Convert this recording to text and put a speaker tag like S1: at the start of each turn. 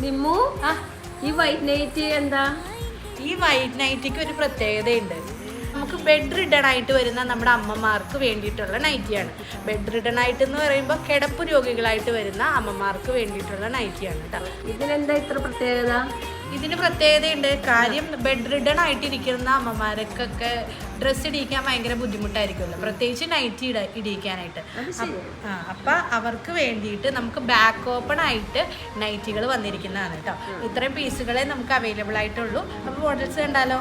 S1: നിമ്മു ഈ white night എന്താ?
S2: ഈ വൈറ്റ് നൈറ്റിക്ക് ഒരു പ്രത്യേകതയുണ്ട്. നമുക്ക് ബെഡ് റിഡൺ ആയിട്ട് വരുന്ന നമ്മുടെ അമ്മമാർക്ക് വേണ്ടിയിട്ടുള്ള നൈറ്റിയാണ്. ബെഡ് റിഡൺ ആയിട്ട് എന്ന് പറയുമ്പോൾ കിടപ്പ് രോഗികളായിട്ട് വരുന്ന അമ്മമാർക്ക് വേണ്ടിയിട്ടുള്ള നൈറ്റിയാണ് കേട്ടോ.
S1: ഇതിനെന്താ ഇത്ര പ്രത്യേകത?
S2: ഇതിന് പ്രത്യേകതയുണ്ട്. കാര്യം ബെഡ് റിഡൺ ആയിട്ടിരിക്കുന്ന അമ്മമാർക്കൊക്കെ ഡ്രസ്സ് ഇടിക്കാൻ ഭയങ്കര ബുദ്ധിമുട്ടായിരിക്കുമല്ലോ, പ്രത്യേകിച്ച് നൈറ്റി ഇടിക്കാനായിട്ട്. അപ്പം അവർക്ക് വേണ്ടിയിട്ട് നമുക്ക് ബാക്ക് ഓപ്പൺ ആയിട്ട് നൈറ്റികൾ വന്നിരിക്കുന്നതാണ് കേട്ടോ. ഇത്രയും പീസുകളെ നമുക്ക് അവൈലബിൾ ആയിട്ടുള്ളൂ. അപ്പോൾ മോഡൽസ് കണ്ടാലോ?